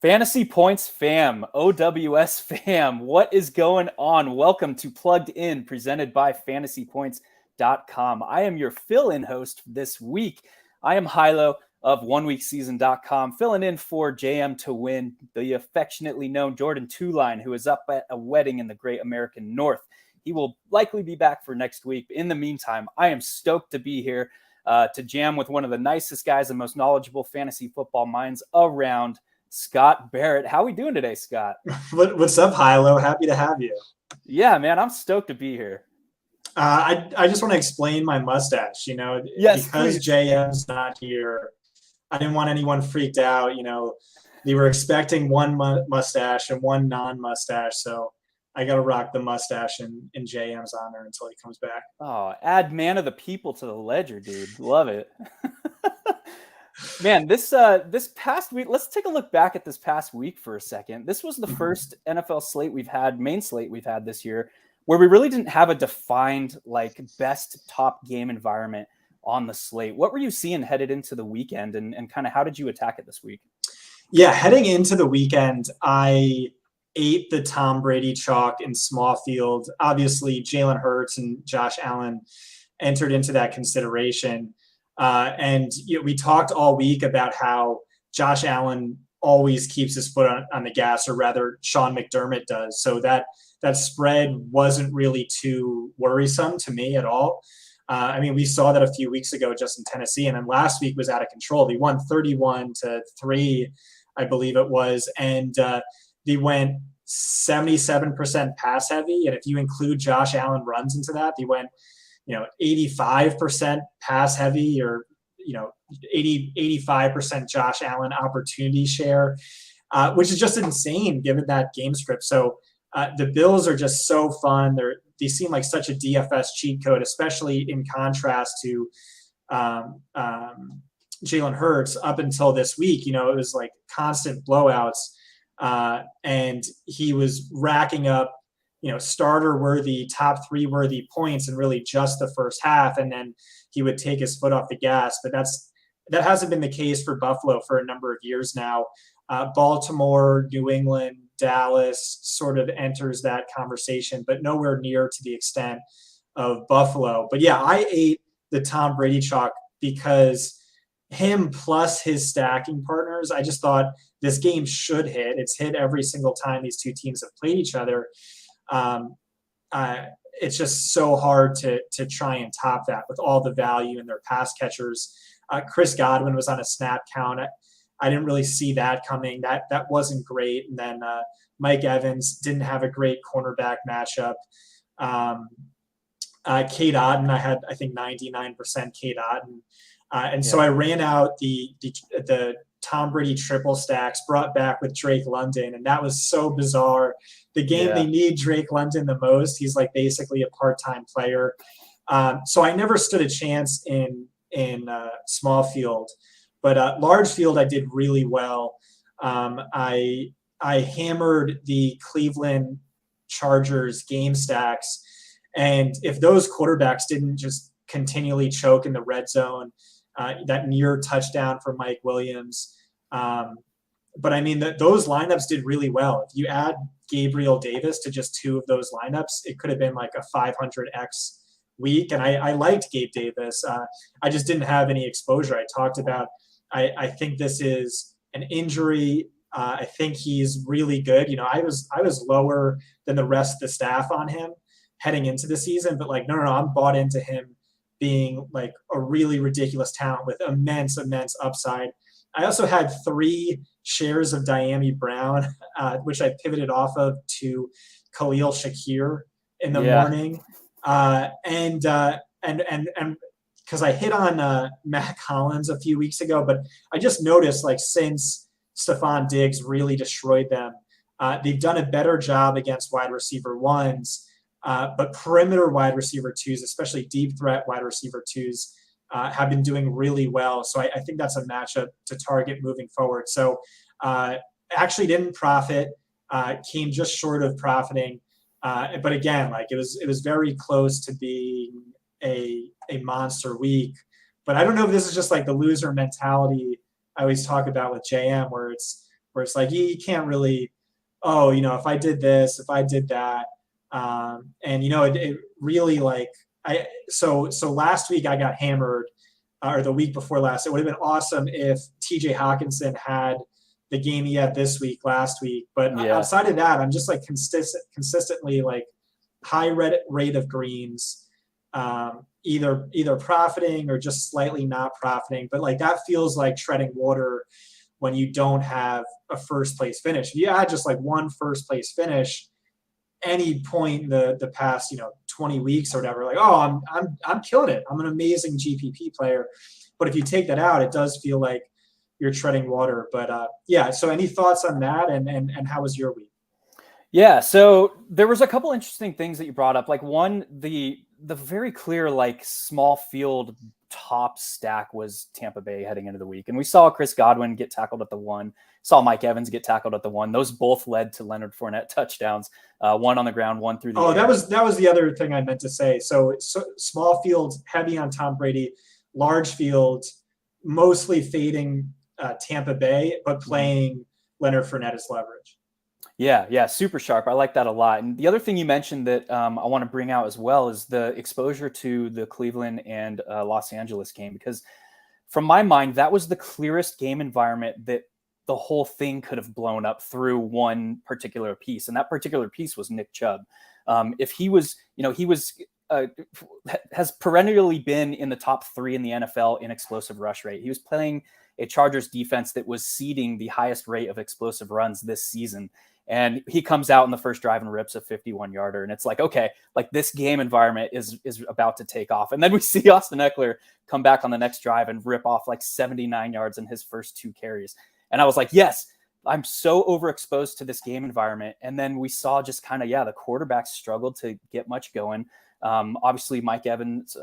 Fantasy Points fam, OWS fam, what is going on? Welcome to Plugged In, presented by fantasypoints.com. I am your fill-in host this week. I am Hilo of oneweekseason.com, filling in for JM to win, the affectionately known Jordan Tohline, who is up at a wedding in the great American North. He will likely be back for next week. In the meantime, I am stoked to be here to jam with one of the nicest guys and most knowledgeable fantasy football minds around, Scott Barrett. How are we doing today, Scott? What's up, Hilo? Happy to have you. Yeah, man, I'm stoked to be here. I just want to explain my mustache, Yes, because please. JM's not here. I didn't want anyone freaked out. They were expecting one mustache and one non-mustache, so I got to rock the mustache in JM's honor until he comes back. Oh, add man of the people to the ledger, dude. Love it. Man, this past week, let's take a look back at this past week for a second. This was the first NFL slate main slate we've had this year, where we really didn't have a defined best top game environment on the slate. What were you seeing headed into the weekend, and kind of how did you attack it this week? Yeah, heading into the weekend, I ate the Tom Brady chalk in small field. Obviously, Jalen Hurts and Josh Allen entered into that consideration. We talked all week about how Josh Allen always keeps his foot on the gas, or rather Sean McDermott does. So that spread wasn't really too worrisome to me at all. We saw that a few weeks ago just in Tennessee, and then last week was out of control. They won 31-3, I believe it was, and they went 77% pass heavy. And if you include Josh Allen runs into that, they went 85% pass heavy, or 85% Josh Allen opportunity share, which is just insane given that game script. So the Bills are just so fun. They seem like such a DFS cheat code, especially in contrast to Jalen Hurts up until this week. It was like constant blowouts, and he was racking up starter worthy, top three worthy points in really just the first half. And then he would take his foot off the gas. But that hasn't been the case for Buffalo for a number of years now. Baltimore, New England, Dallas sort of enters that conversation, but nowhere near to the extent of Buffalo. But yeah, I ate the Tom Brady chalk because him plus his stacking partners, I just thought this game should hit. It's hit every single time these two teams have played each other. It's just so hard to try and top that with all the value in their pass catchers. Chris Godwin was on a snap count. I didn't really see that coming. That wasn't great. And then Mike Evans didn't have a great cornerback matchup. Cade Otton, I had, I think, 99% Cade Otton. So I ran out the Tom Brady triple stacks brought back with Drake London, and that was so bizarre. The game they need Drake London the most, he's like basically a part-time player. So I never stood a chance in small field, but large field I did really well. I hammered the Cleveland Chargers game stacks, and if those quarterbacks didn't just continually choke in the red zone, that near touchdown for Mike Williams. But those lineups did really well. If you add Gabriel Davis to just two of those lineups, it could have been like a 500x week. And I liked Gabe Davis. I just didn't have any exposure. I talked about, I think this is an injury. I think he's really good. I was lower than the rest of the staff on him heading into the season, but no, I'm bought into him being like a really ridiculous talent with immense upside. I also had 3 shares of Diami Brown, which I pivoted off of to Khalil Shakir in the morning. And because I hit on Matt Collins a few weeks ago, but I just noticed since Stephon Diggs really destroyed them, they've done a better job against wide receiver ones. But perimeter wide receiver twos, especially deep threat wide receiver twos, have been doing really well. So I think that's a matchup to target moving forward. So actually didn't profit, came just short of profiting. But again, it was very close to being a monster week. But I don't know if this is just the loser mentality I always talk about with JM, where it's where it's like you can't really, oh, if I did this, if I did that, and it really like so last week I got hammered, or the week before last. It would have been awesome if TJ Hawkinson had the game he had this week, last week. But outside of that, I'm just like consistently like high rate of greens, either profiting or just slightly not profiting. But like that feels like treading water when you don't have a first place finish. If you had just like one first place finish, any point in the past 20 weeks or whatever, like, oh, I'm killing it, I'm an amazing GPP player. But if you take that out, it does feel like you're treading water. But so any thoughts on that, and how was your week? Yeah, so there was a couple interesting things that you brought up. Like one, the very clear like small field top stack was Tampa Bay heading into the week, and we saw Chris Godwin get tackled at the 1, saw Mike Evans get tackled at the 1. Those both led to Leonard Fournette touchdowns, one on the ground, one through the air. That was the other thing I meant to say. So small field heavy on Tom Brady, large field mostly fading Tampa Bay, but playing Leonard Fournette as leverage. Yeah, super sharp. I like that a lot. And the other thing you mentioned that I want to bring out as well is the exposure to the Cleveland and Los Angeles game, because from my mind, that was the clearest game environment that the whole thing could have blown up through one particular piece. And that particular piece was Nick Chubb. If he was, has perennially been in the top 3 in the NFL in explosive rush rate. He was playing a Chargers defense that was seeding the highest rate of explosive runs this season. And he comes out in the first drive and rips a 51-yarder. And it's like, okay, like this game environment is about to take off. And then we see Austin Eckler come back on the next drive and rip off like 79 yards in his first 2 carries. And I was like, yes, I'm so overexposed to this game environment. And then we saw just kind of, the quarterbacks struggled to get much going. Obviously, Mike Williams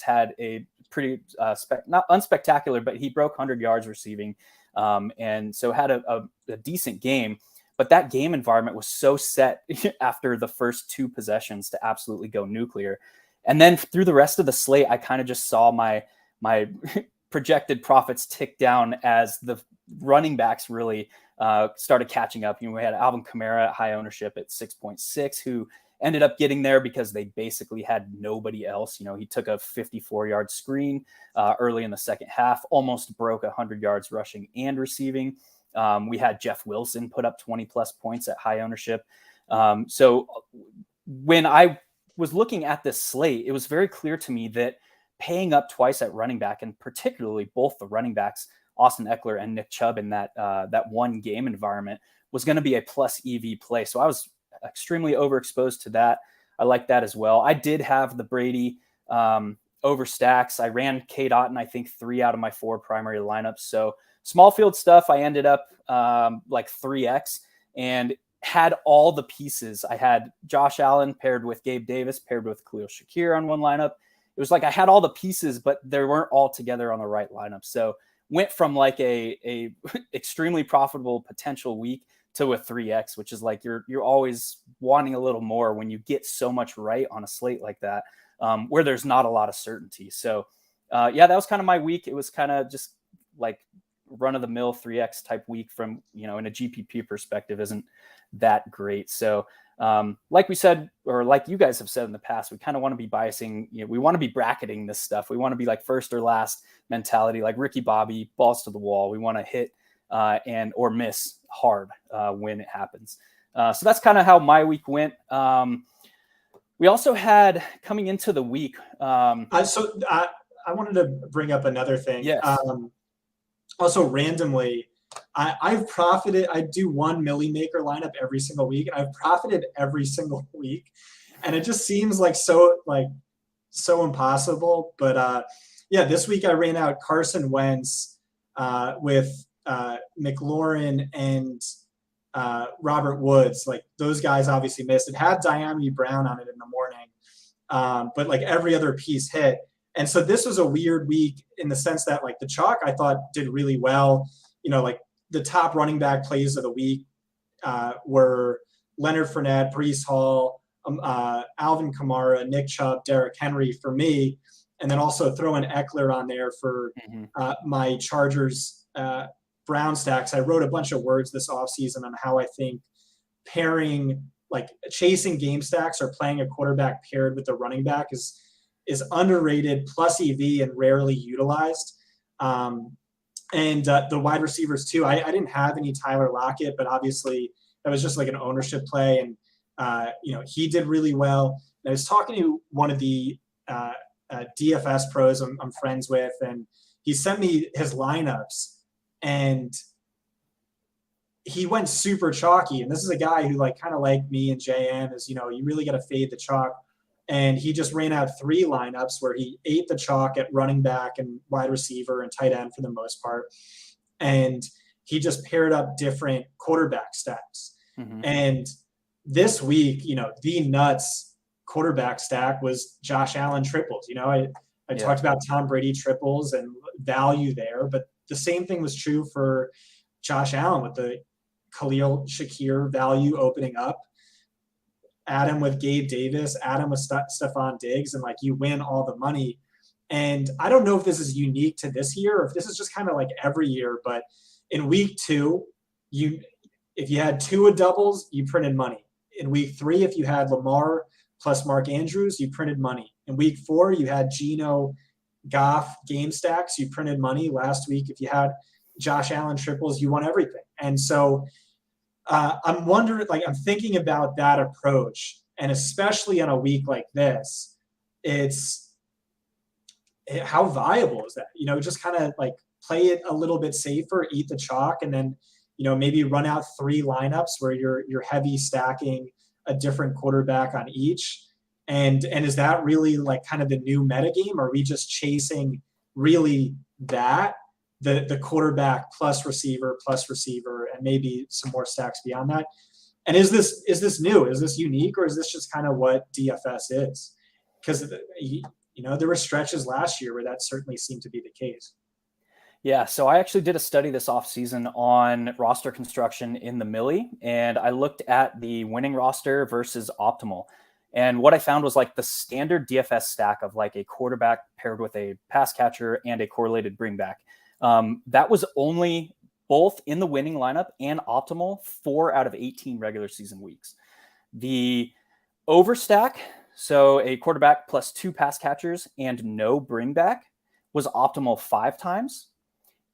had a pretty, not unspectacular, but he broke 100 yards receiving. And so had a decent game, but that game environment was so set after the first 2 possessions to absolutely go nuclear. And then through the rest of the slate, I kind of just saw my projected profits tick down as the running backs really started catching up. We had Alvin Kamara at high ownership at 6.6, who ended up getting there because they basically had nobody else. He took a 54-yard screen early in the second half, almost broke 100 yards rushing and receiving. We had Jeff Wilson put up 20-plus points at high ownership. So when I was looking at this slate, it was very clear to me that paying up twice at running back, and particularly both the running backs, Austin Eckler and Nick Chubb, in that one game environment, was going to be a plus EV play. So I was extremely overexposed to that. I like that as well. I did have the Brady overstacks. I ran K-Dot in I think 3 out of my 4 primary lineups. So small field stuff, I ended up like 3x and had all the pieces. I had Josh Allen paired with Gabe Davis, paired with Khalil Shakir on one lineup. It was like I had all the pieces, but they weren't all together on the right lineup. So went from like a extremely profitable potential week to a 3x, which is like you're always wanting a little more when you get so much right on a slate like that, where there's not a lot of certainty. So that was kind of my week. It was kind of just like run of the mill 3x type week from, in a GPP perspective isn't that great. So like we said, or like you guys have said in the past, we kind of want to be biasing, we want to be bracketing this stuff. We want to be like first or last mentality, like Ricky Bobby, balls to the wall. We want to hit or miss hard when it happens. So that's kind of how my week went. We also had coming into the week. I wanted to bring up another thing. Yes. Also randomly, I've profited. I do one Millie Maker lineup every single week, and I've profited every single week. And it just seems like so impossible. But this week I ran out Carson Wentz with McLaurin and Robert Woods. Like those guys obviously missed. It had Diami Brown on it in the morning, but like every other piece hit. And so this was a weird week in the sense that like the chalk I thought did really well. Like the top running back plays of the week were Leonard Fournette, Breece Hall, Alvin Kamara, Nick Chubb, Derrick Henry for me, and then also throw an Eckler on there for my Chargers Brown stacks, I wrote a bunch of words this offseason on how I think chasing game stacks or playing a quarterback paired with the running back is underrated plus EV and rarely utilized. And the wide receivers too. I didn't have any Tyler Lockett, but obviously that was just like an ownership play. And, he did really well. And I was talking to one of the DFS pros I'm friends with, and he sent me his lineups, and he went super chalky. And this is a guy who kind of like me and JM is, you really got to fade the chalk. And he just ran out 3 lineups where he ate the chalk at running back and wide receiver and tight end for the most part. And he just paired up different quarterback stacks. Mm-hmm. And this week, the nuts quarterback stack was Josh Allen triples. I talked about Tom Brady triples and value there, but the same thing was true for Josh Allen with the Khalil Shakir value opening up. Adam with Gabe Davis, Adam with Stephon Diggs, and you win all the money. And I don't know if this is unique to this year or if this is just kind of like every year, but in week 2, if you had Tua doubles, you printed money. In week 3, if you had Lamar plus Mark Andrews, you printed money. In week 4, you had Geno Goff game stacks, you printed money. Last week, if you had Josh Allen triples, you won everything. And so I'm wondering, I'm thinking about that approach, and especially on a week like this, how viable is that? Just kind of play it a little bit safer, eat the chalk, and then, maybe run out 3 lineups where you're heavy stacking a different quarterback on each. And is that really kind of the new metagame? Or are we just chasing really the quarterback plus receiver, and maybe some more stacks beyond that? And is this new? Is this unique? Or is this just kind of what DFS is? Because, there were stretches last year where that certainly seemed to be the case. Yeah, so I actually did a study this offseason on roster construction in the Millie, and I looked at the winning roster versus optimal. And what I found was the standard DFS stack of a quarterback paired with a pass catcher and a correlated bringback. That was only both in the winning lineup and optimal 4 out of 18 regular season weeks. The Overstack, so a quarterback plus 2 pass catchers and no bringback, was optimal 5 times.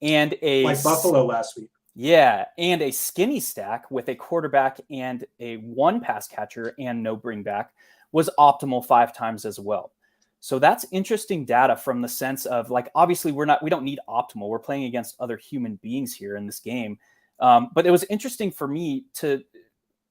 And like Buffalo last week. Yeah, and a skinny stack with a quarterback and a 1 pass catcher and no bringback was optimal 5 times as well. So that's interesting data from the sense of obviously we don't need optimal. We're playing against other human beings here in this game. But it was interesting for me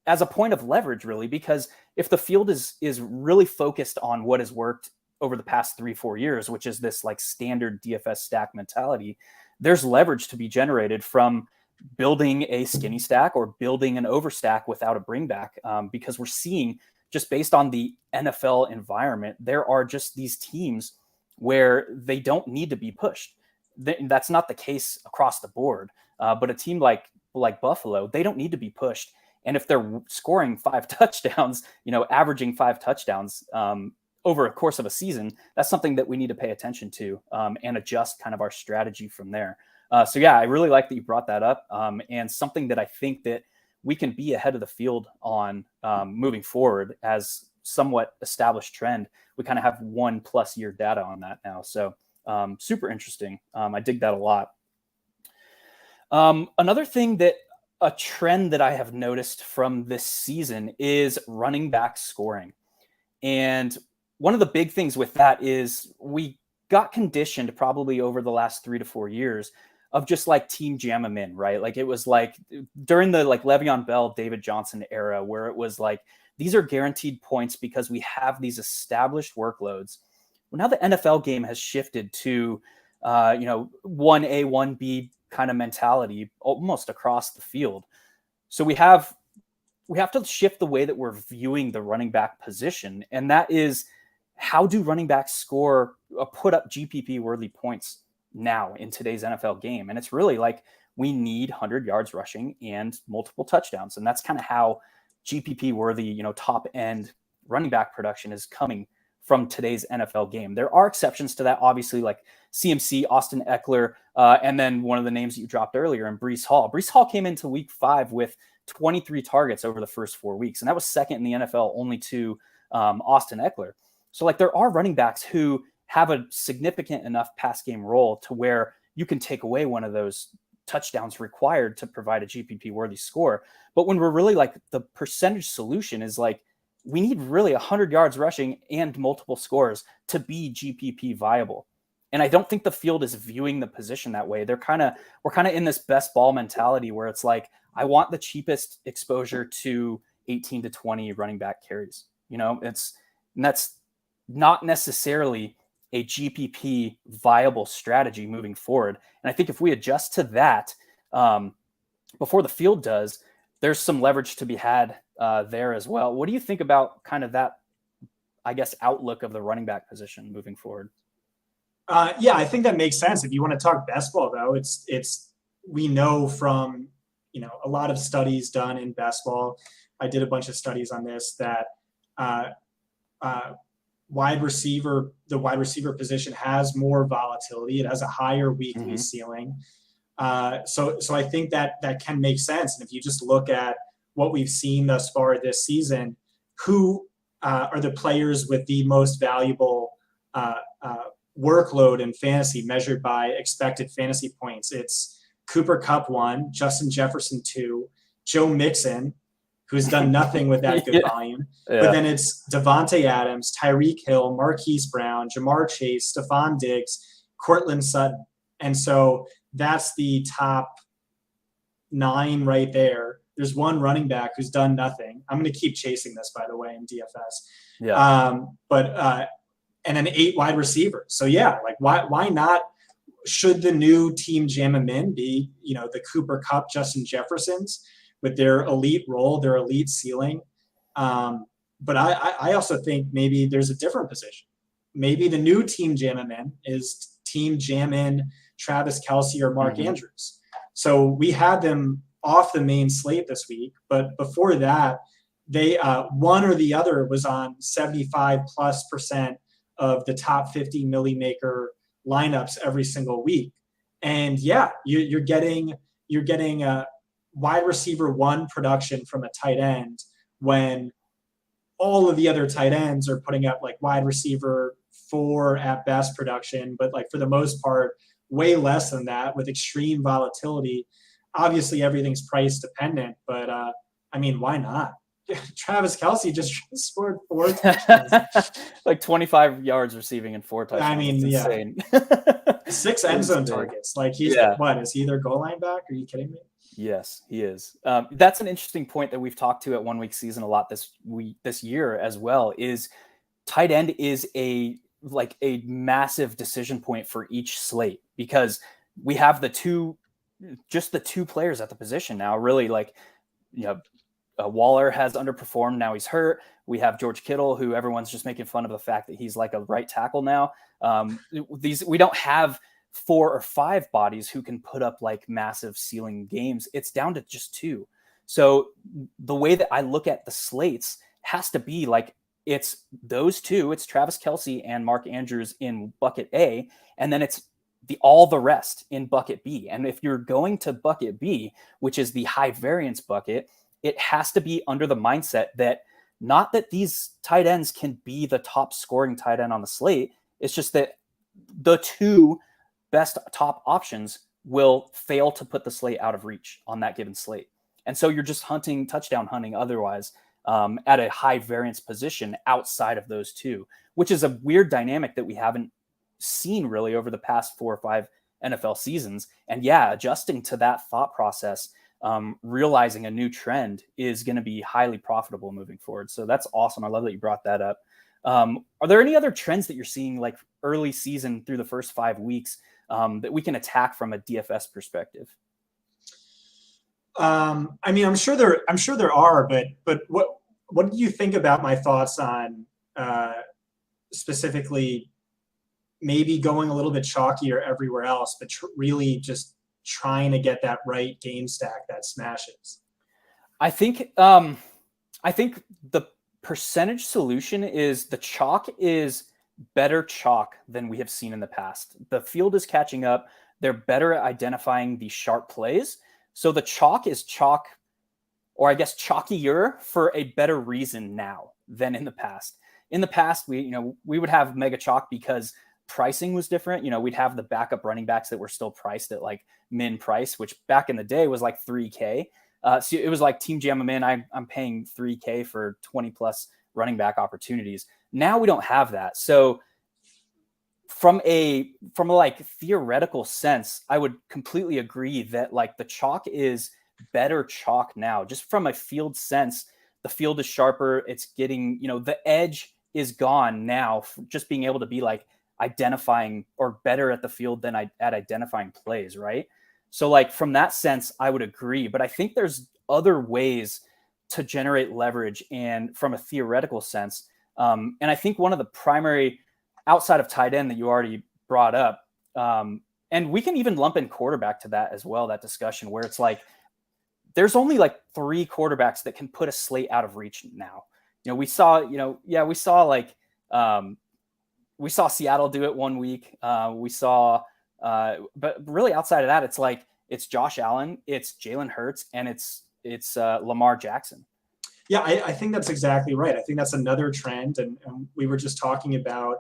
as a point of leverage, really, because if the field is really focused on what has worked over the past 3-4 years, which is this standard DFS stack mentality, there's leverage to be generated from building a skinny stack or building an overstack without a bringback, because we're seeing, just based on the NFL environment, there are just these teams where they don't need to be pushed. That's not the case across the board, but a team like Buffalo, they don't need to be pushed. And if they're scoring 5 touchdowns, averaging 5 touchdowns over a course of a season, that's something that we need to pay attention to and adjust kind of our strategy from there. So yeah, I really like that you brought that up, and something that I think that we can be ahead of the field on moving forward as somewhat established trend. We kind of have 1+ year data on that now. So super interesting. I dig that a lot. Another thing a trend that I have noticed from this season is running back scoring. And one of the big things with that is we got conditioned probably over the last 3 to 4 years of just team jam them in, right? It was during the Le'Veon Bell, David Johnson era, where it was these are guaranteed points because we have these established workloads. Well, now the NFL game has shifted to, 1A, 1B kind of mentality almost across the field. So we have to shift the way that we're viewing the running back position. And that is, how do running backs score, put up GPP worthy points now in today's NFL game? And it's really we need 100 yards rushing and multiple touchdowns. And that's kind of how GPP worthy, top end running back production is coming from today's NFL game. There are exceptions to that, obviously, like CMC, Austin Eckler, and then one of the names that you dropped earlier, and Breece Hall. Breece Hall came into week 5 with 23 targets over the first 4 weeks, and that was second in the NFL only to Austin Eckler. So like there are running backs who have a significant enough pass game role to where you can take away one of those touchdowns required to provide a GPP worthy score. But when we're really like the percentage solution is like, we need really 100 yards rushing and multiple scores to be GPP viable. And I don't think the field is viewing the position that way. We're kind of in this best ball mentality where it's like, I want the cheapest exposure to 18 to 20 running back carries. That's not necessarily a GPP viable strategy moving forward. And I think if we adjust to that before the field does, there's some leverage to be had there as well. What do you think about kind of that, I guess, outlook of the running back position moving forward? Yeah, I think that makes sense. If you want to talk best ball, though, it's we know from a lot of studies done in best ball. I did a bunch of studies on this that the wide receiver position has more volatility. It has a higher weekly ceiling. So I think that can make sense. And if you just look at what we've seen thus far this season, who are the players with the most valuable workload in fantasy measured by expected fantasy points? It's Cooper Kupp 1, Justin Jefferson 2, Joe Mixon, who's done nothing with that good volume. Yeah. But then it's Devontae Adams, Tyreek Hill, Marquise Brown, Jamar Chase, Stephon Diggs, Cortland Sutton. And so that's the top 9 right there. There's one running back who's done nothing. I'm going to keep chasing this, by the way, in DFS. Yeah. And then 8 wide receivers. So yeah, like why not? Should the new team jam them in be, the Cooper Kupp, Justin Jeffersons with their elite role, their elite ceiling? But I also think maybe there's a different position. Maybe the new team jam them in is team jam in Travis Kelce or Mark Andrews. So we had them off the main slate this week, but before that, they one or the other was on 75+% of the top 50 milli maker lineups every single week. And yeah, you're getting wide receiver 1 production from a tight end when all of the other tight ends are putting up like wide receiver 4 at best production, but like for the most part, way less than that with extreme volatility. Obviously everything's price dependent, but why not? Travis Kelce just scored 4 touchdowns. Like 25 yards receiving and 4 touchdowns. Insane. 6 end zone targets. Like he's is he their goal line back? Are you kidding me? Yes, he is. That's an interesting point that we've talked to at 1 week season a lot this year as well, is tight end is a massive decision point for each slate, because we have the two players at the position now, really. Waller has underperformed. Now he's hurt. We have George Kittle, who everyone's just making fun of the fact that he's like a right tackle now. We don't have 4 or 5 bodies who can put up like massive ceiling games. It's down to just 2. So the way that I look at the slates has to be like, it's those 2. It's Travis Kelce and Mark Andrews in bucket A, and then it's all the rest in bucket B. And if you're going to bucket B, which is the high variance bucket, it has to be under the mindset that not that these tight ends can be the top scoring tight end on the slate. It's just that the 2 best top options will fail to put the slate out of reach on that given slate. And so you're just touchdown hunting otherwise at a high variance position outside of those 2, which is a weird dynamic that we haven't seen really over the past 4 or 5 NFL seasons. And yeah, adjusting to that thought process, realizing a new trend is going to be highly profitable moving forward. So that's awesome. I love that you brought that up. Are there any other trends that you're seeing like early season through the first 5 weeks that we can attack from a DFS perspective? I'm sure there are, but what do you think about my thoughts on specifically maybe going a little bit chalkier everywhere else, but really just trying to get that right game stack that smashes? I think the percentage solution is the chalk is better chalk than we have seen in the past. The field is catching up. They're better at identifying the sharp plays. So the chalk is chalk, or I guess chalkier, for a better reason now than in the past. In the past, we would have mega chalk because pricing was different. We'd have the backup running backs that were still priced at like min price, which back in the day was like $3K. So it was like Team Jam 'em in. I'm paying $3K for 20 plus running back opportunities. Now we don't have that. So from a like theoretical sense, I would completely agree that like the chalk is better chalk now. Just from a field sense, the field is sharper. It's getting, the edge is gone now. Just being able to be like identifying or better at the field than at identifying plays, right? So like from that sense, I would agree. But I think there's other ways to generate leverage, and from a theoretical sense. And I think one of the primary, outside of tight end that you already brought up, and we can even lump in quarterback to that as well, that discussion where it's like, there's only like 3 quarterbacks that can put a slate out of reach now. We saw Seattle do it one week. But really outside of that, it's like, it's Josh Allen, it's Jalen Hurts, and it's Lamar Jackson. Yeah, I think that's exactly right. I think that's another trend. And we were just talking about,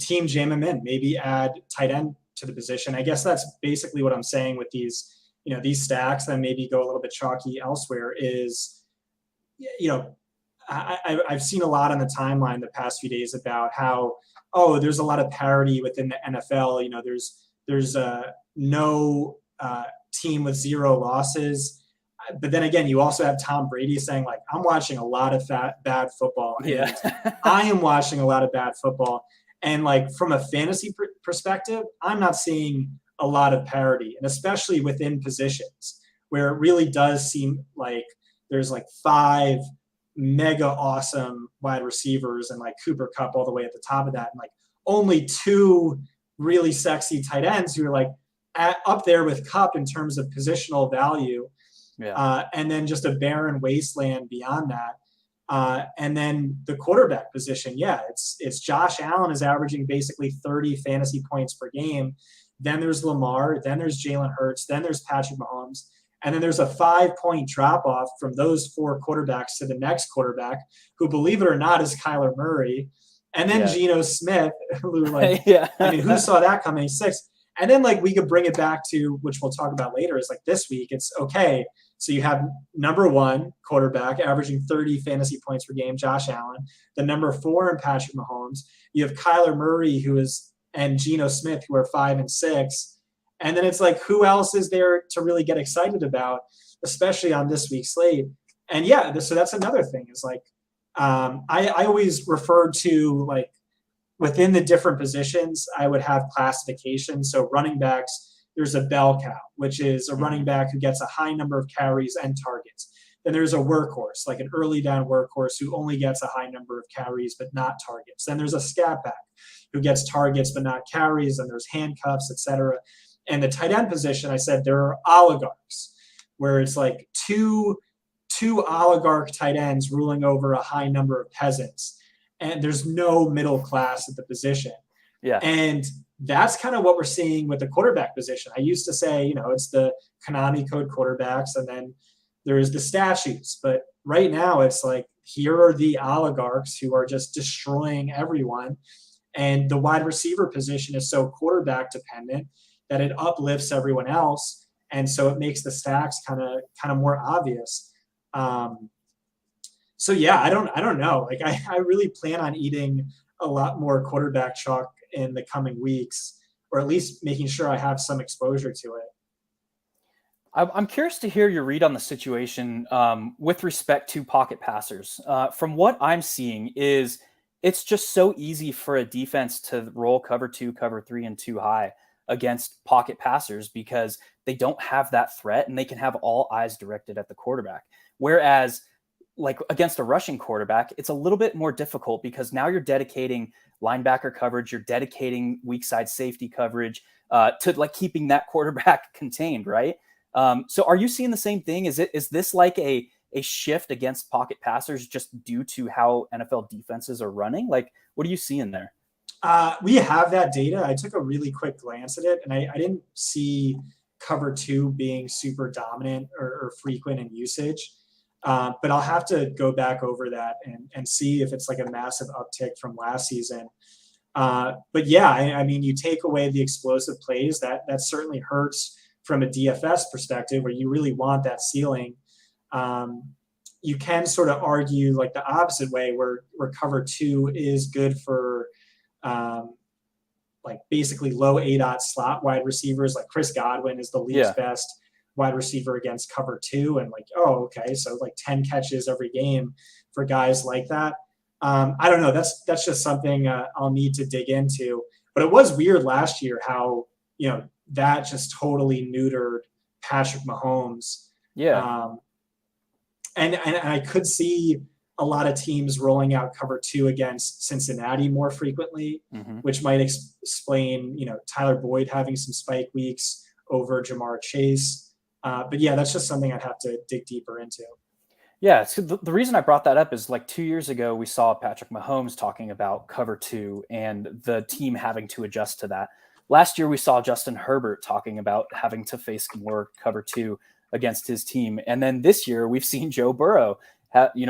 Team Jam 'em in, maybe add tight end to the position. I guess that's basically what I'm saying with these, these stacks that maybe go a little bit chalky elsewhere is, I've seen a lot on the timeline the past few days about how, there's a lot of parity within the NFL. There's no team with 0 losses. But then again, you also have Tom Brady saying, like, I'm watching a lot of bad football. Yeah. I am watching a lot of bad football. And like from a fantasy perspective, I'm not seeing a lot of parity, and especially within positions where it really does seem like there's like 5 mega awesome wide receivers and like Cooper Kupp all the way at the top of that. And like only 2 really sexy tight ends who are like up there with Kupp in terms of positional value. Yeah. And then just a barren wasteland beyond that. And then the quarterback position, it's Josh Allen is averaging basically 30 fantasy points per game. Then there's Lamar, then there's Jalen Hurts, then there's Patrick Mahomes. And then there's a 5-point drop-off from those 4 quarterbacks to the next quarterback, who, believe it or not, is Kyler Murray. And then Geno Smith, who like, I mean, who saw that coming? 6. And then like we could bring it back to, which we'll talk about later, is like this week, it's okay. So you have number 1 quarterback averaging 30 fantasy points per game, Josh Allen. The number 4 in Patrick Mahomes. You have Kyler Murray, and Geno Smith, who are 5 and 6. And then it's like, who else is there to really get excited about, especially on this week's slate? And so that's another thing is like, I always refer to like within the different positions, I would have classification. So running backs, there's a bell cow, which is a running back who gets a high number of carries and targets. Then there's a workhorse, like an early down workhorse who only gets a high number of carries but not targets. Then there's a scat back who gets targets but not carries, and there's handcuffs, etc. And the tight end position, I said there are oligarchs, where it's like two oligarch tight ends ruling over a high number of peasants. And there's no middle class at the position. Yeah. And that's kind of what we're seeing with the quarterback position. I used to say, it's the Konami code quarterbacks, and then there's the statues. But right now it's like, here are the oligarchs who are just destroying everyone. And the wide receiver position is so quarterback dependent that it uplifts everyone else. And so it makes the stacks kind of more obvious. So yeah, I don't know. Like I really plan on eating a lot more quarterback chalk in the coming weeks, or at least making sure I have some exposure to it. I'm curious to hear your read on the situation with respect to pocket passers. From what I'm seeing is it's just so easy for a defense to roll cover 2, cover 3, and 2 high against pocket passers because they don't have that threat and they can have all eyes directed at the quarterback. Whereas like against a rushing quarterback, it's a little bit more difficult because now you're dedicating linebacker coverage, you're dedicating weak side safety coverage to like keeping that quarterback contained, right? So are you seeing the same thing? Is this like a a shift against pocket passers just due to how NFL defenses are running? Like, what are you seeing there? We have that data. I took a really quick glance at it, and I didn't see cover 2 being super dominant or frequent in usage. But I'll have to go back over that and see if it's like a massive uptick from last season. But yeah, I mean, you take away the explosive plays, that certainly hurts from a DFS perspective, where you really want that ceiling. You can sort of argue like the opposite way, where cover 2 is good for like basically low ADOT slot wide receivers. Like Chris Godwin is the league's best wide receiver against cover 2, and like, oh, okay, so like 10 catches every game for guys like that. I don't know. That's just something I'll need to dig into. But it was weird last year how, that just totally neutered Patrick Mahomes. Yeah. And I could see a lot of teams rolling out cover 2 against Cincinnati more frequently, which might explain, Tyler Boyd having some spike weeks over Jamar Chase. But yeah, that's just something I'd have to dig deeper into. Yeah, so the reason I brought that up is like 2 years ago, we saw Patrick Mahomes talking about cover 2 and the team having to adjust to that. Last year, we saw Justin Herbert talking about having to face more cover 2 against his team. And then this year, we've seen Joe Burrow,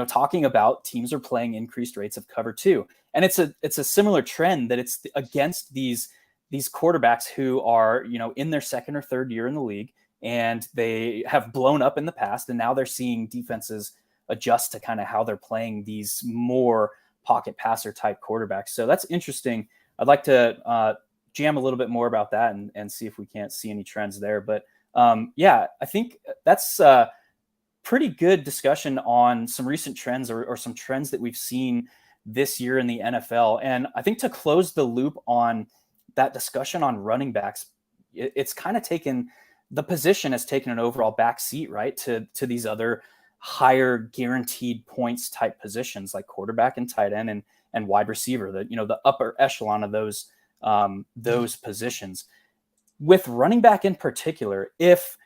talking about teams are playing increased rates of cover 2. And it's a similar trend that it's against these quarterbacks who are, in their second or third year in the league, and they have blown up in the past. And now they're seeing defenses adjust to kind of how they're playing these more pocket passer type quarterbacks. So that's interesting. I'd like to jam a little bit more about that and see if we can't see any trends there. But I think that's pretty good discussion on some recent trends or some trends that we've seen this year in the NFL. And I think to close the loop on that discussion on running backs, it's kind of the position has taken an overall back seat, right, to these other higher guaranteed points type positions like quarterback and tight end and wide receiver, the upper echelon of those positions. With running back in particular, if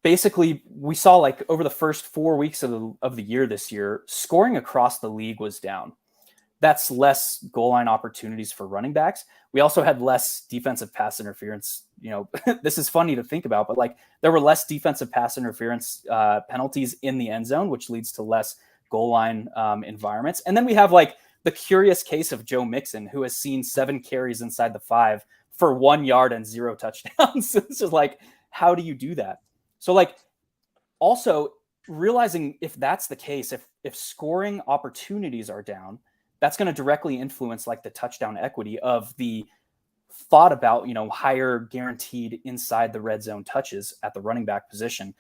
basically we saw like over the first 4 weeks of the year this year, scoring across the league was down. That's less goal line opportunities for running backs. We also had less defensive pass interference. This is funny to think about, but like there were less defensive pass interference penalties in the end zone, which leads to less goal line environments. And then we have like the curious case of Joe Mixon, who has seen 7 carries inside the 5 for 1 yard and 0 touchdowns. It's just like, how do you do that? So like also realizing if that's the case, if scoring opportunities are down, that's going to directly influence like the touchdown equity of the thought about, higher guaranteed inside the red zone touches at the running back position.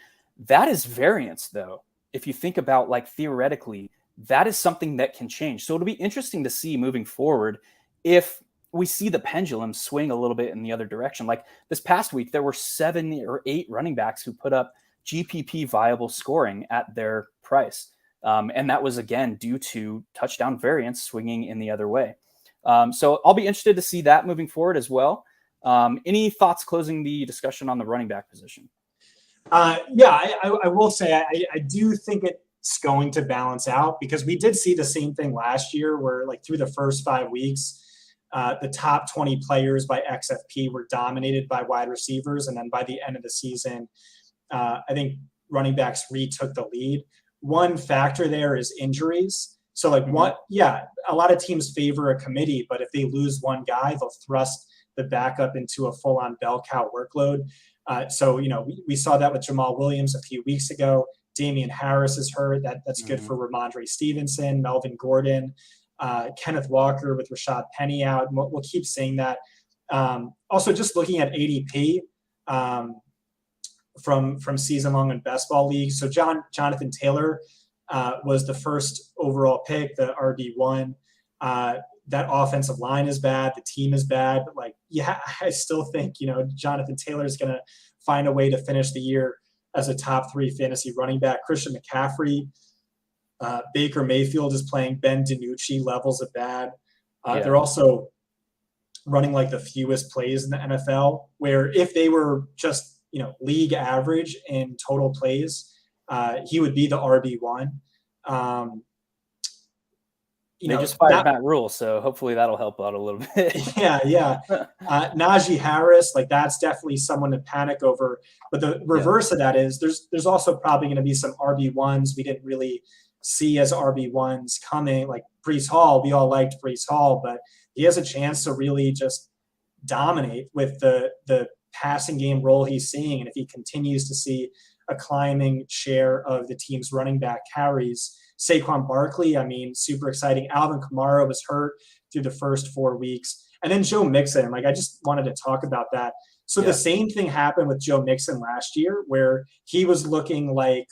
That is variance though. If you think about like theoretically, that is something that can change. So it'll be interesting to see moving forward if we see the pendulum swing a little bit in the other direction. Like this past week, there were 7 or 8 running backs who put up GPP viable scoring at their price. And that was, again, due to touchdown variance swinging in the other way. So I'll be interested to see that moving forward as well. Any thoughts closing the discussion on the running back position? I will say I do think it's going to balance out, because we did see the same thing last year where like through the first 5 weeks, the top 20 players by XFP were dominated by wide receivers. And then by the end of the season, I think running backs retook the lead. One factor there is injuries. So like a lot of teams favor a committee, but if they lose one guy, they'll thrust the backup into a full-on bell cow workload. So we saw that with Jamal Williams a few weeks ago. Damian Harris is hurt. That's good for Ramondre Stevenson, Melvin Gordon, Kenneth Walker with Rashad Penny out. We'll keep saying that. Also, just looking at ADP from season long in best ball leagues. So Jonathan Taylor was the first overall pick, the RB1. That offensive line is bad. The team is bad. But I still think, Jonathan Taylor is going to find a way to finish the year as a top 3 fantasy running back. Christian McCaffrey, Baker Mayfield is playing Ben DiNucci levels of bad. They're also running like the fewest plays in the NFL, where if they were just, league average in total plays, he would be the RB1. They just fired Matt Rule, so hopefully that'll help out a little bit. Yeah. Najee Harris, like that's definitely someone to panic over. But the reverse of that is there's also probably going to be some RB1s we didn't really see as RB1s coming, like Breece Hall. We all liked Breece Hall, but he has a chance to really just dominate with the passing game role he's seeing. And if he continues to see a climbing share of the team's running back carries, Saquon Barkley, I mean, super exciting. Alvin Kamara was hurt through the first 4 weeks. And then Joe Mixon, like I just wanted to talk about that. So the same thing happened with Joe Mixon last year, where he was looking like,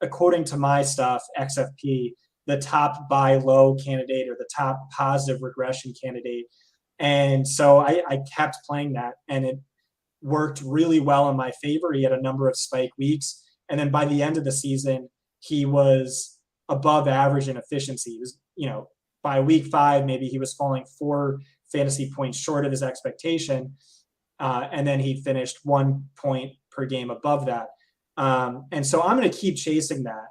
according to my stuff, XFP, the top buy low candidate or the top positive regression candidate. And so I kept playing that, and it worked really well in my favor. He had a number of spike weeks. And then by the end of the season, he was above average in efficiency. He was, by week 5, maybe he was falling 4 fantasy points short of his expectation. And then he finished 1 point per game above that. And so I'm going to keep chasing that.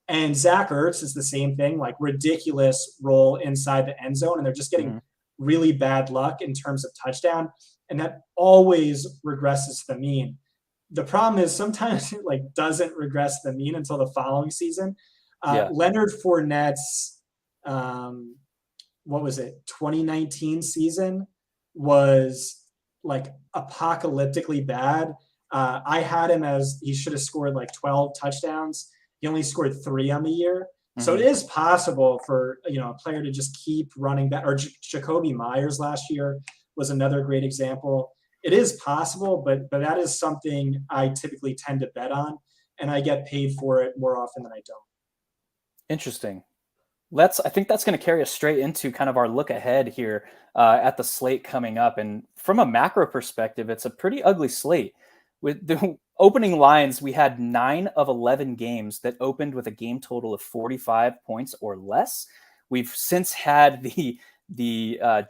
And Zach Ertz is the same thing, like ridiculous role inside the end zone. And they're just getting really bad luck in terms of touchdown. And that always regresses to the mean. The problem is sometimes it like doesn't regress to the mean until the following season. Leonard Fournette's, 2019 season was like apocalyptically bad. I had him as he should have scored like 12 touchdowns. He only scored 3 on the year. So it is possible for, a player to just keep running back. Or Jacoby Myers last year was another great example. It is possible, but that is something I typically tend to bet on, and I get paid for it more often than I don't. Interesting. I think that's going to carry us straight into kind of our look ahead here at the slate coming up. And from a macro perspective, it's a pretty ugly slate. With the opening lines, we had 9 of 11 games that opened with a game total of 45 points or less. We've since had the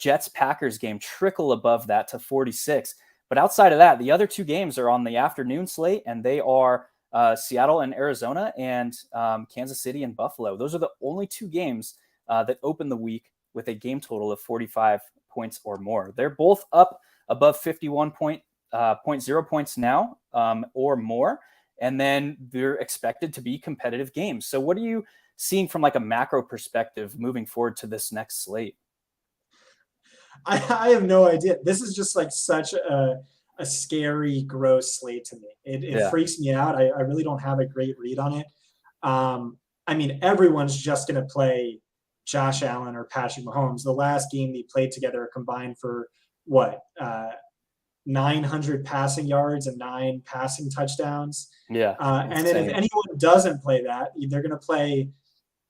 Jets-Packers game trickle above that to 46. But outside of that, the other 2 games are on the afternoon slate, and they are Seattle and Arizona and Kansas City and Buffalo. Those are the only 2 games that open the week with a game total of 45 points or more. They're both up above 51.0 points now or more, and then they're expected to be competitive games. So what are you seeing from like a macro perspective moving forward to this next slate? I have no idea. This is just like such a scary, gross slate to me. It freaks me out. I really don't have a great read on it. I mean, everyone's just going to play Josh Allen or Patrick Mahomes. The last game they played together combined for 900 passing yards and 9 passing touchdowns. And then if anyone doesn't play that, they're going to play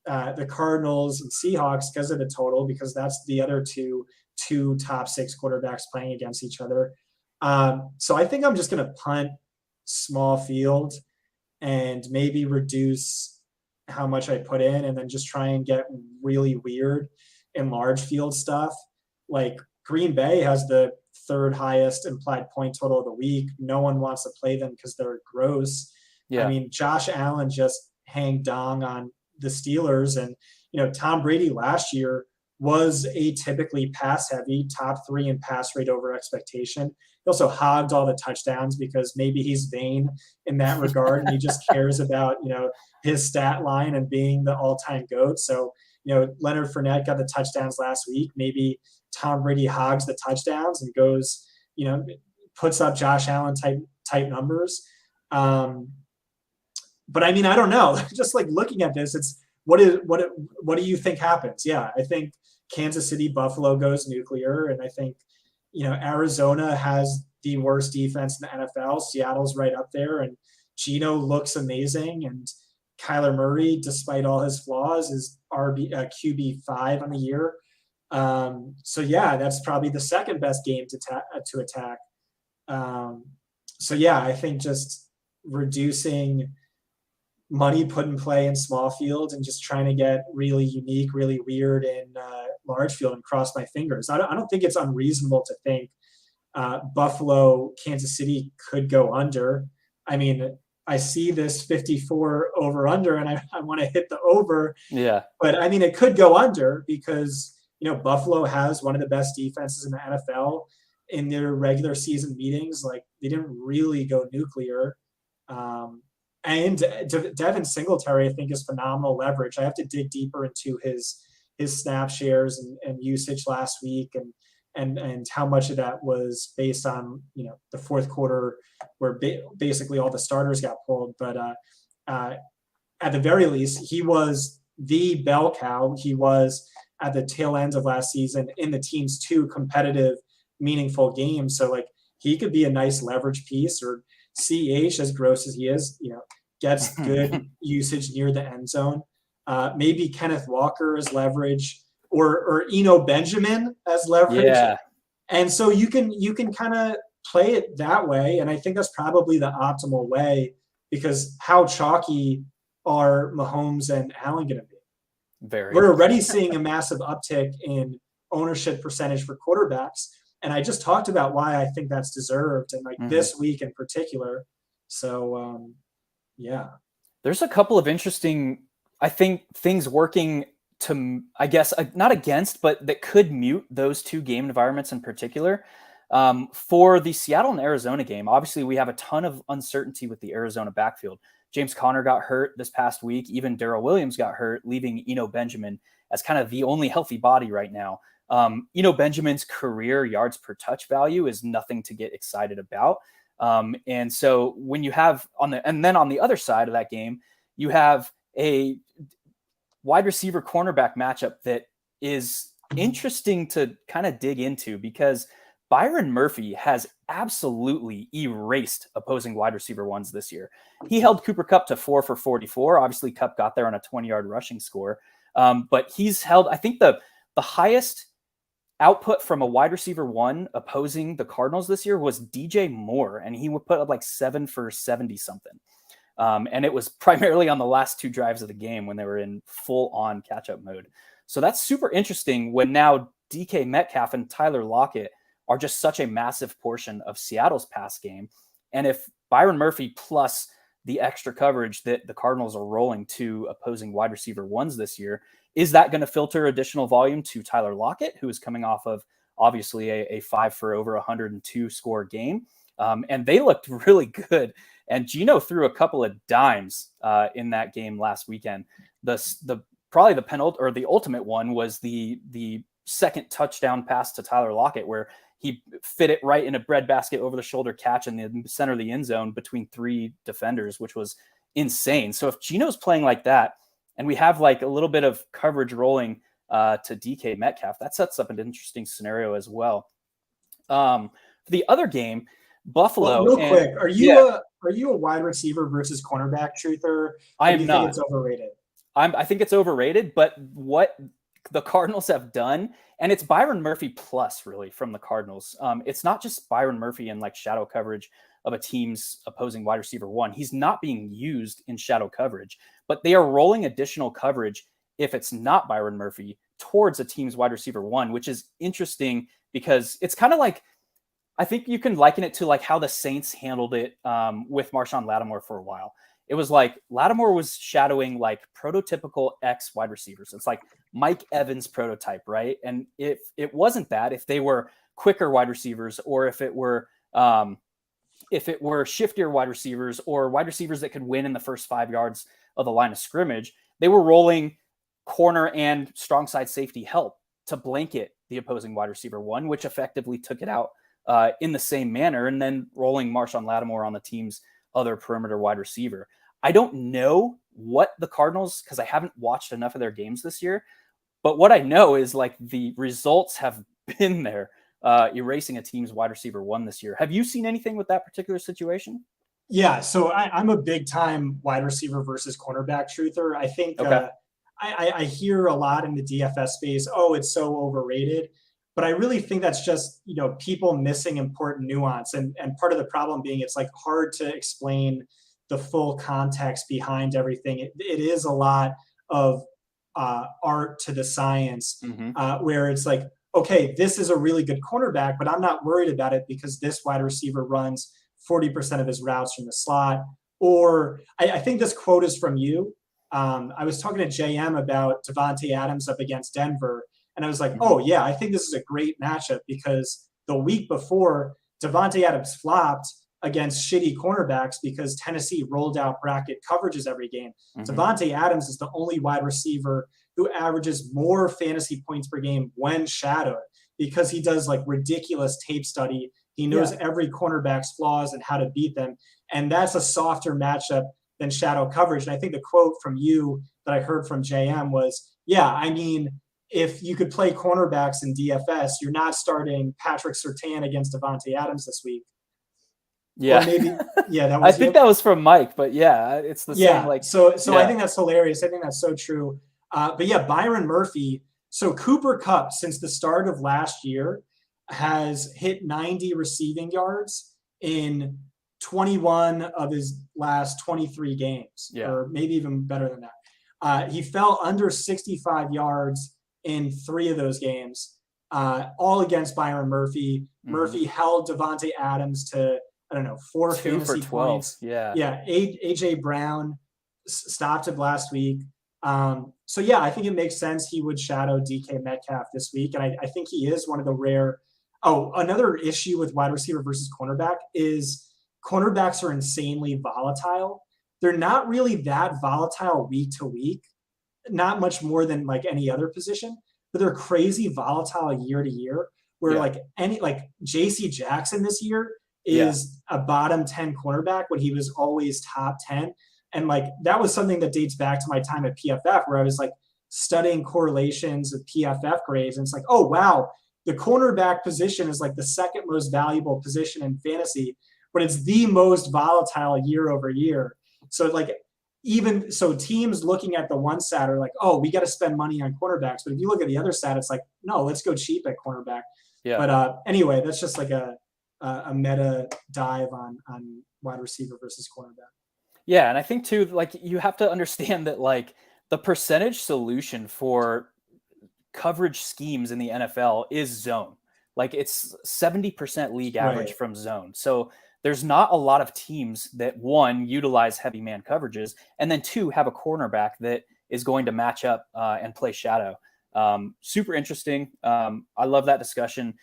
the Cardinals and Seahawks because of the total, because that's the other two top 6 quarterbacks playing against each other. So I think I'm just going to punt small field and maybe reduce how much I put in, and then just try and get really weird in large field stuff. Like Green Bay has the 3rd highest implied point total of the week. No one wants to play them because they're gross. I mean, Josh Allen just hang dong on the Steelers, and Tom Brady last year was atypically pass heavy, top 3 in pass rate over expectation. He also hogged all the touchdowns because maybe he's vain in that regard, and he just cares about his stat line and being the all-time GOAT. So Leonard Fournette got the touchdowns last week. Maybe Tom Brady hogs the touchdowns and goes, puts up Josh Allen type numbers. But I mean, I don't know. Just like looking at this, it's what do you think happens? Yeah, I think Kansas City, Buffalo goes nuclear, and I think Arizona has the worst defense in the NFL. Seattle's right up there, and Geno looks amazing, and Kyler Murray, despite all his flaws, is QB5 on the year. So yeah, that's probably the 2nd best game to attack. So yeah, I think just reducing money put in play in small field and just trying to get really unique, really weird in large field and cross my fingers. I don't think it's unreasonable to think Buffalo, Kansas City could go under. I mean, I see this 54 over under and I want to hit the over. Yeah. But I mean, it could go under because, Buffalo has one of the best defenses in the NFL. In their regular season meetings, like they didn't really go nuclear. And Devin Singletary, I think, is phenomenal leverage. I have to dig deeper into his snap shares and usage last week and how much of that was based on the fourth quarter where basically all the starters got pulled. But at the very least, he was the bell cow. He was at the tail end of last season in the team's 2 competitive, meaningful games. So like he could be a nice leverage piece, or CH, as gross as he is, gets good usage near the end zone. Maybe Kenneth Walker as leverage, or Eno Benjamin as leverage. Yeah. And so you can kind of play it that way. And I think that's probably the optimal way, because how chalky are Mahomes and Allen going to be? Very. We're already seeing a massive uptick in ownership percentage for quarterbacks. And I just talked about why I think that's deserved, and like this week in particular. So, yeah. There's a couple of interesting, I think, things working to, I guess, not against, but that could mute those 2 game environments in particular. For the Seattle and Arizona game, obviously we have a ton of uncertainty with the Arizona backfield. James Conner got hurt this past week. Even Darrell Williams got hurt, leaving Eno Benjamin as kind of the only healthy body right now. Eno Benjamin's career yards per touch value is nothing to get excited about. And so when you have and then on the other side of that game, you have a wide receiver cornerback matchup that is interesting to kind of dig into, because Byron Murphy has absolutely erased opposing wide receiver ones this year. He held Cooper Kupp to 4 for 44. Obviously, Kupp got there on a 20-yard rushing score. But he's held, I think, the highest output from a wide receiver one opposing the Cardinals this year was DJ Moore, and he would put up like 7 for 70 something. And it was primarily on the last 2 drives of the game when they were in full-on catch-up mode. So that's super interesting when now DK Metcalf and Tyler Lockett are just such a massive portion of Seattle's pass game. And if Byron Murphy plus the extra coverage that the Cardinals are rolling to opposing wide receiver ones this year, is that going to filter additional volume to Tyler Lockett, who is coming off of obviously a 5 for over 102 score game? And they looked really good. And Geno threw a couple of dimes in that game last weekend. Probably the ultimate one was the second touchdown pass to Tyler Lockett, where he fit it right in a breadbasket over the shoulder catch in the center of the end zone between 3 defenders, which was insane. So if Geno's playing like that, and we have like a little bit of coverage rolling to DK Metcalf, that sets up an interesting scenario as well. For the other game, Buffalo. Well, real quick, are you a wide receiver versus cornerback truther? I am not. Think it's overrated? I think it's overrated, but what the Cardinals have done, and it's Byron Murphy plus really from the Cardinals. It's not just Byron Murphy in like shadow coverage of a team's opposing wide receiver one. He's not being used in shadow coverage, but they are rolling additional coverage if it's not Byron Murphy towards a team's wide receiver one, which is interesting because it's kind of like, I think you can liken it to like how the Saints handled it with Marshawn Lattimore for a while. It was like Lattimore was shadowing like prototypical X wide receivers. It's like Mike Evans prototype, right? And if it wasn't that, if they were quicker wide receivers, or if it were shiftier wide receivers, or wide receivers that could win in the first 5 yards of the line of scrimmage, they were rolling corner and strong side safety help to blanket the opposing wide receiver one, which effectively took it out in the same manner, and then rolling Marshawn Lattimore on the team's other perimeter wide receiver. I don't know what the Cardinals, because I haven't watched enough of their games this year, but what I know is like the results have been there, erasing a team's wide receiver one this year. Have you seen anything with that particular situation? Yeah, so I'm a big time wide receiver versus cornerback truther. I think I hear a lot in the DFS space, oh, it's so overrated. But I really think that's just, people missing important nuance. And part of the problem being it's like hard to explain the full context behind everything. It is a lot of art to the science, where it's like, okay, this is a really good cornerback, but I'm not worried about it because this wide receiver runs 40% of his routes from the slot, or I think this quote is from you. I was talking to JM about Davante Adams up against Denver, and I was like, oh, yeah, I think this is a great matchup because the week before, Davante Adams flopped against shitty cornerbacks because Tennessee rolled out bracket coverages every game. Davante Adams is the only wide receiver who averages more fantasy points per game when shadowed because he does like ridiculous tape study. He knows every cornerback's flaws and how to beat them. And that's a softer matchup than shadow coverage. And I think the quote from you that I heard from JM was, yeah, I mean, if you could play cornerbacks in DFS, you're not starting Patrick Surtain against Davante Adams this week. Yeah. Or maybe, yeah, that was I think that was from Mike, but yeah, it's the same. Like, so I think that's hilarious. I think that's so true. But yeah, Byron Murphy. So Cooper Kupp, since the start of last year, has hit 90 receiving yards in 21 of his last 23 games, or maybe even better than that. He fell under 65 yards in 3 of those games, all against Byron Murphy. Murphy held Davante Adams to, I don't know, 4 2 fantasy for 12 points. Yeah. AJ Brown stopped him last week. So yeah, I think it makes sense he would shadow DK Metcalf this week. And I think he is one of the rare. Oh, another issue with wide receiver versus cornerback is cornerbacks are insanely volatile. They're not really that volatile week to week, not much more than like any other position, but they're crazy volatile year to year, where like JC Jackson this year is a bottom 10 cornerback when he was always top 10. And like, that was something that dates back to my time at PFF, where I was like studying correlations of PFF grades. And it's like, oh, wow, the cornerback position is like the second most valuable position in fantasy, but it's the most volatile year over year. So like, even so teams looking at the one side are like, oh, we got to spend money on cornerbacks. But if you look at the other side, it's like, no, let's go cheap at cornerback. But anyway, that's just like a meta dive on wide receiver versus cornerback. Yeah, and I think too, like, you have to understand that like the percentage solution for coverage schemes in the NFL is zone. Like, it's 70% league average from zone. So there's not a lot of teams that, one, utilize heavy man coverages, and then two, have a cornerback that is going to match up and play shadow. Super interesting. I love that discussion.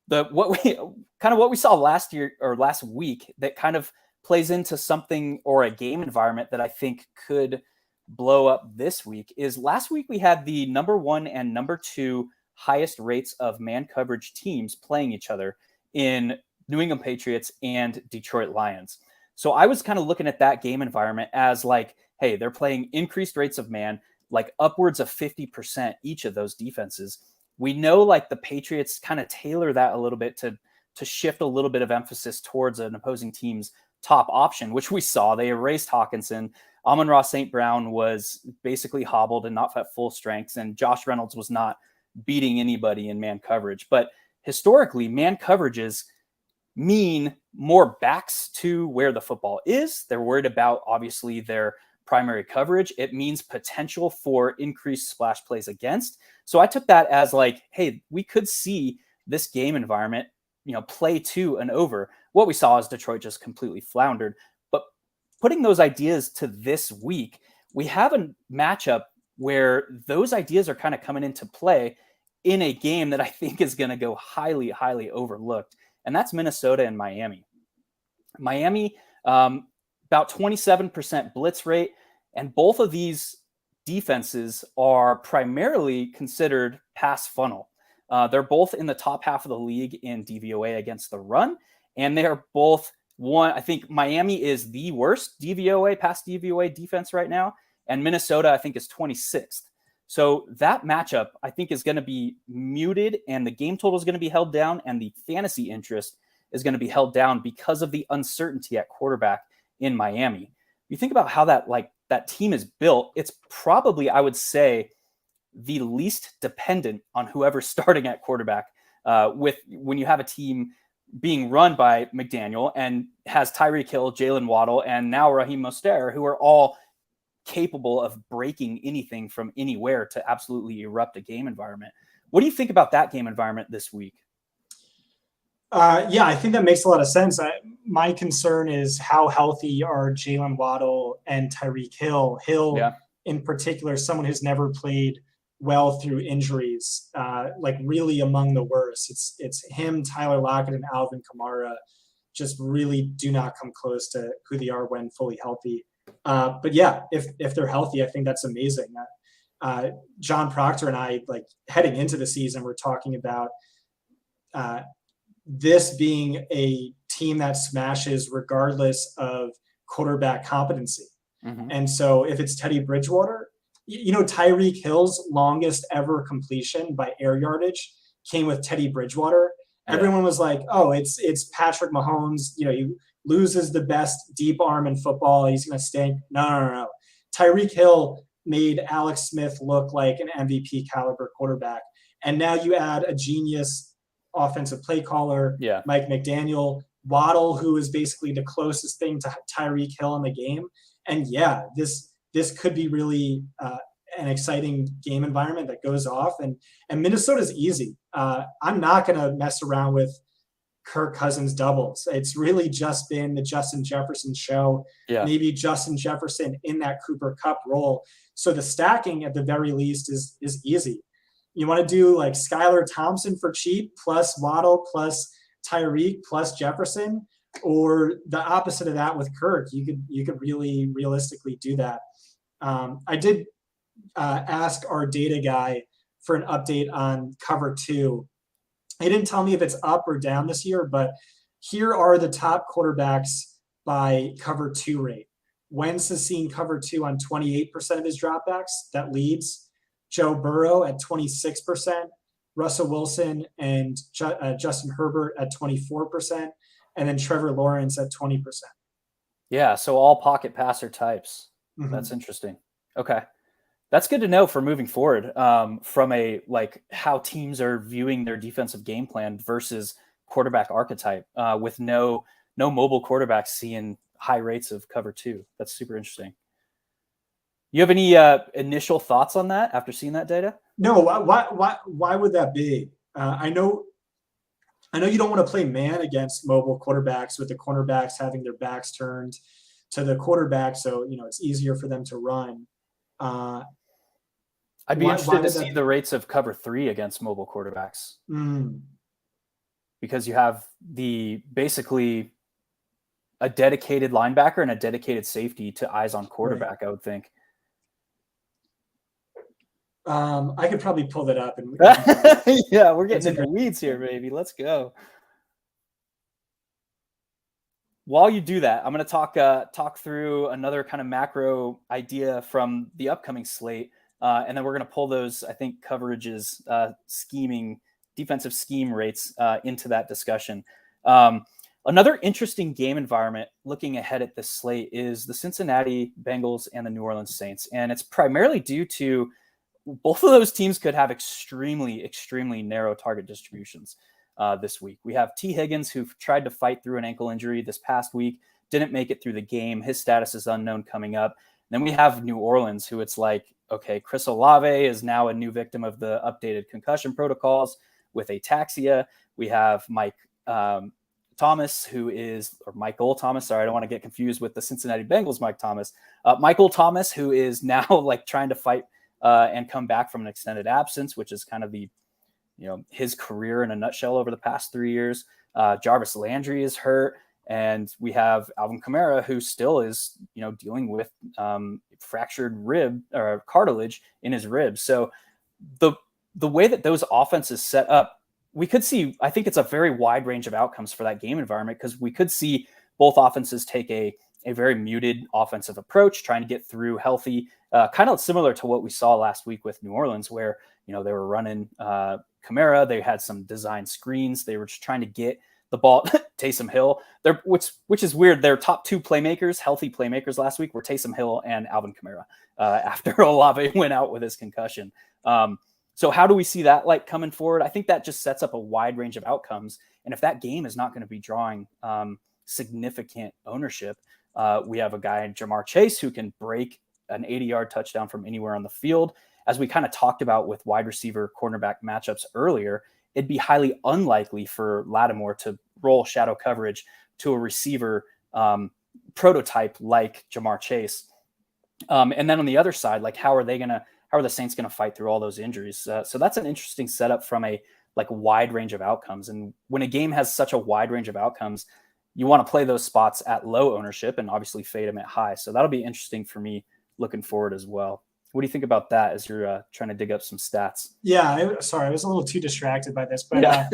What we saw last year or last week that kind of plays into something or a game environment that I think could blow up this week is last week we had the number 1 and number 2 highest rates of man coverage teams playing each other in New England Patriots and Detroit Lions. So I was kind of looking at that game environment as like, hey, they're playing increased rates of man, like upwards of 50% each of those defenses. We know like the Patriots kind of tailor that a little bit to shift a little bit of emphasis towards an opposing team's top option, which we saw. They erased Hawkinson. Amon-Ra St. Brown was basically hobbled and not at full strengths, and Josh Reynolds was not beating anybody in man coverage. But historically, man coverages mean more backs to where the football is. They're worried about, obviously, their primary coverage. It means potential for increased splash plays against. So I took that as like, hey, we could see this game environment, play to and over. What we saw is Detroit just completely floundered. But putting those ideas to this week, we have a matchup where those ideas are kind of coming into play in a game that I think is going to go highly, highly overlooked. And that's Minnesota and Miami. Miami, about 27% blitz rate. And both of these defenses are primarily considered pass funnel. They're both in the top half of the league in DVOA against the run. And they are both I think Miami is the worst pass DVOA defense right now. And Minnesota, I think, is 26th. So that matchup, I think, is going to be muted, and the game total is going to be held down, and the fantasy interest is going to be held down because of the uncertainty at quarterback in Miami. You think about how that team is built, it's probably, I would say, the least dependent on whoever's starting at quarterback when you have a team being run by McDaniel and has Tyreek Hill, Jalen Waddle, and now Raheem Mostert, who are all capable of breaking anything from anywhere to absolutely erupt a game environment. What do you think about that game environment this week? Yeah, I think that makes a lot of sense. My concern is how healthy are Jalen Waddle and Tyreek Hill. Hill, Yeah. in particular, someone who's never played well through injuries, like really among the worst. It's him, Tyler Lockett, and Alvin Kamara. Just really do not come close to who they are when fully healthy. But yeah, if they're healthy, I think that's amazing. John Proctor and I, like heading into the season, we're talking about this being a team that smashes regardless of quarterback competency. Mm-hmm. And so if it's Teddy Bridgewater, Tyreek Hill's longest ever completion by air yardage came with Teddy Bridgewater. Yeah. Everyone was like, oh, it's Patrick Mahomes. He loses the best deep arm in football. He's going to stink. No. Tyreek Hill made Alex Smith look like an MVP caliber quarterback. And now you add a genius offensive play caller, Mike McDaniel, Waddle, who is basically the closest thing to Tyreek Hill in the game. And yeah, this could be really an exciting game environment that goes off. And Minnesota's easy. I'm not going to mess around with Kirk Cousins doubles. It's really just been the Justin Jefferson show. Yeah. Maybe Justin Jefferson in that Cooper Kupp role. So the stacking at the very least is easy. You want to do like Skylar Thompson for cheap plus Waddle plus Tyreek plus Jefferson, or the opposite of that with Kirk. You could really realistically do that. I did ask our data guy for an update on cover 2. He didn't tell me if it's up or down this year, but here are the top quarterbacks by cover 2 rate. Wentz has seen cover 2 on 28% of his dropbacks. That leads. Joe Burrow at 26%, Russell Wilson and Justin Herbert at 24%, and then Trevor Lawrence at 20%. Yeah, so all pocket passer types. Mm-hmm. That's interesting. Okay. That's good to know for moving forward, from a like how teams are viewing their defensive game plan versus quarterback archetype, with no mobile quarterbacks seeing high rates of cover 2. That's super interesting. You have any initial thoughts on that after seeing that data? No. Why would that be? I know you don't want to play man against mobile quarterbacks with the cornerbacks having their backs turned to the quarterback, so it's easier for them to run. I'd be interested to see the rates of cover 3 against mobile quarterbacks, because you have basically a dedicated linebacker and a dedicated safety to eyes on quarterback. Right. I would think. I could probably pull that up. Yeah, we're getting into the weeds here, baby. Let's go. While you do that, I'm going to talk through another kind of macro idea from the upcoming slate, and then we're going to pull those, I think, coverages, defensive scheme rates into that discussion. Another interesting game environment looking ahead at this slate is the Cincinnati Bengals and the New Orleans Saints, and it's primarily due to both of those teams could have extremely, extremely narrow target distributions this week. We have T. Higgins, who tried to fight through an ankle injury this past week, didn't make it through the game. His status is unknown coming up. Then we have New Orleans, who it's like, okay, Chris Olave is now a new victim of the updated concussion protocols with ataxia. We have Michael Thomas, sorry, I don't want to get confused with the Cincinnati Bengals Mike Thomas. Michael Thomas, who is now like trying to fight and come back from an extended absence, which is kind of his career in a nutshell over the past 3 years. Jarvis Landry is hurt, and we have Alvin Kamara, who still is, dealing with fractured rib or cartilage in his ribs. So the way that those offenses set up, we could see, I think it's a very wide range of outcomes for that game environment, because we could see both offenses take a very muted offensive approach, trying to get through healthy, kind of similar to what we saw last week with New Orleans, where, they were running Kamara. They had some design screens. They were just trying to get the ball. Taysom Hill, which is weird. Their top 2 playmakers, healthy playmakers last week, were Taysom Hill and Alvin Kamara after Olave went out with his concussion. So how do we see that like coming forward? I think that just sets up a wide range of outcomes. And if that game is not going to be drawing significant ownership, we have a guy, Jamar Chase, who can break an 80-yard touchdown from anywhere on the field. As we kind of talked about with wide receiver cornerback matchups earlier, it'd be highly unlikely for Lattimore to roll shadow coverage to a receiver prototype like Jamar Chase. And then on the other side, like how are the Saints going to fight through all those injuries? So that's an interesting setup from a like wide range of outcomes. And when a game has such a wide range of outcomes, you want to play those spots at low ownership and obviously fade them at high. So that'll be interesting for me looking forward as well. What do you think about that as you're trying to dig up some stats? Yeah, I was a little too distracted by this, but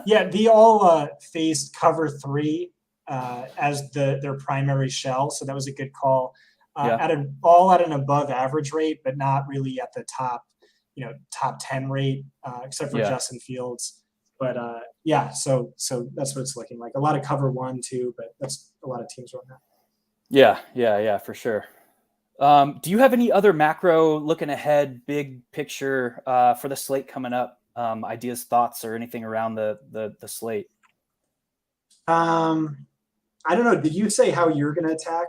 they all faced cover 3 as their primary shell, so that was a good call. At an above average rate, but not really at the top 10 rate, except for Justin Fields. But so that's what it's looking like. A lot of cover 1, 2, but that's a lot of teams run that. Yeah, for sure. Do you have any other macro looking ahead, big picture for the slate coming up? Ideas, thoughts, or anything around the slate? I don't know. Did you say how you're going to attack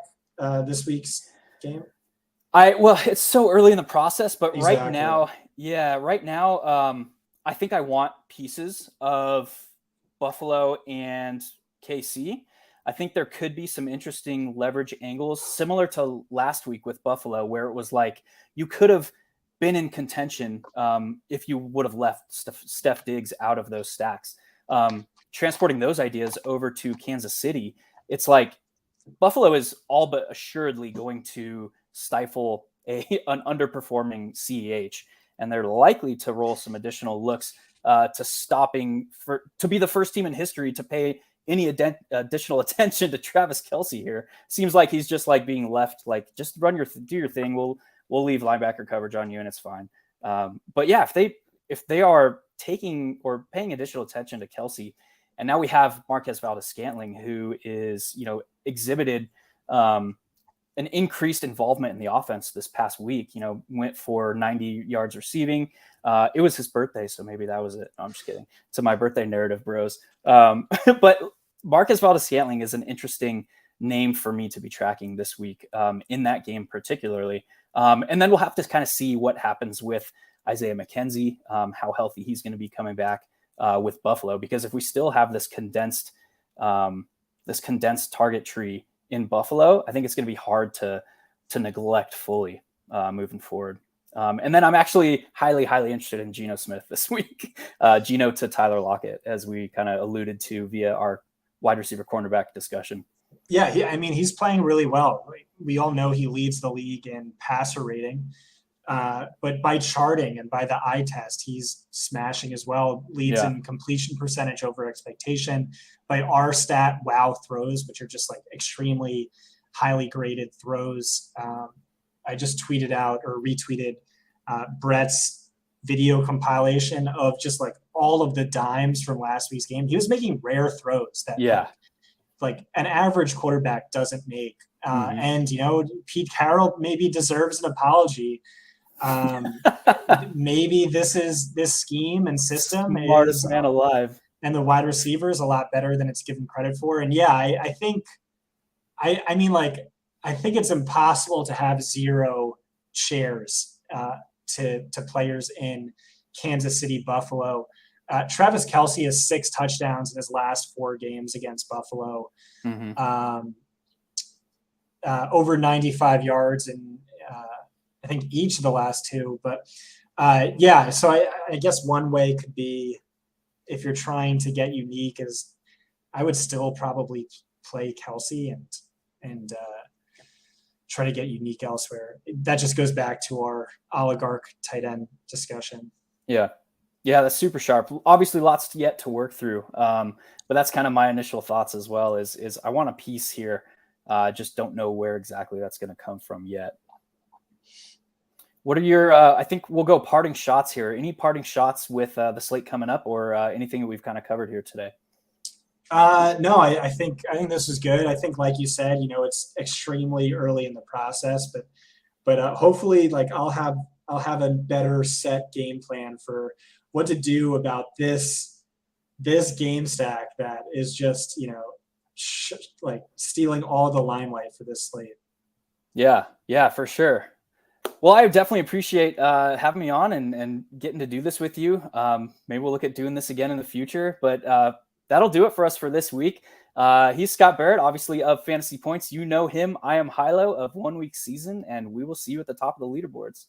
this week's game? It's so early in the process, but exactly. right now, I think I want pieces of Buffalo and KC. I think there could be some interesting leverage angles similar to last week with Buffalo, where it was like you could have been in contention if you would have left Steph Diggs out of those stacks. Transporting those ideas over to Kansas City, it's like Buffalo is all but assuredly going to stifle an underperforming CEH, and they're likely to roll some additional looks to be the first team in history to pay any additional attention to Travis Kelce here. Seems like he's just like being left, like, just do your thing. We'll leave linebacker coverage on you and it's fine. But yeah, if they are taking or paying additional attention to Kelce, and now we have Marquez Valdes-Scantling, who is, exhibited an increased involvement in the offense this past week, went for 90 yards receiving. It was his birthday, so maybe that was it. No, I'm just kidding. To my birthday narrative, bros. But Marquez Valdes-Scantling is an interesting name for me to be tracking this week in that game particularly. And then we'll have to kind of see what happens with Isaiah McKenzie, how healthy he's going to be coming back with Buffalo, because if we still have this condensed target tree in Buffalo, I think it's going to be hard to neglect fully moving forward. And then I'm actually highly, highly interested in Geno Smith this week. Geno to Tyler Lockett, as we kind of alluded to via our wide receiver cornerback discussion. Yeah, he's playing really well. We all know he leads the league in passer rating. But by charting and by the eye test, he's smashing as well. Leads in completion percentage over expectation. By our stat, wow throws, which are just like extremely highly graded throws. I just tweeted out or retweeted Brett's video compilation of just like all of the dimes from last week's game. He was making rare throws that like an average quarterback doesn't make. And, Pete Carroll maybe deserves an apology. Maybe this scheme and system smartest man alive, and the wide receiver is a lot better than it's given credit for. And I think it's impossible to have zero shares to players in Kansas City, Buffalo. Travis Kelce has 6 touchdowns in his last 4 games against Buffalo. Over 95 yards and I think each of the last 2, but so I guess one way could be, if you're trying to get unique, is I would still probably play Kelce and try to get unique elsewhere. That just goes back to our oligarch tight end discussion. Yeah, that's super sharp. Obviously lots yet to work through, but that's kind of my initial thoughts as well, is I want a piece here. Just don't know where exactly that's going to come from yet. What are your, I think we'll go parting shots here. Any parting shots with the slate coming up, or anything that we've kind of covered here today? No, I think this is good. I think, like you said, it's extremely early in the process, but hopefully, like I'll have a better set game plan for what to do about this game stack that is just, like stealing all the limelight for this slate. Yeah, for sure. Well, I definitely appreciate having me on and getting to do this with you. Maybe we'll look at doing this again in the future, but that'll do it for us for this week. He's Scott Barrett, obviously of Fantasy Points. You know him. I am Hilo of 1 Week Season, and we will see you at the top of the leaderboards.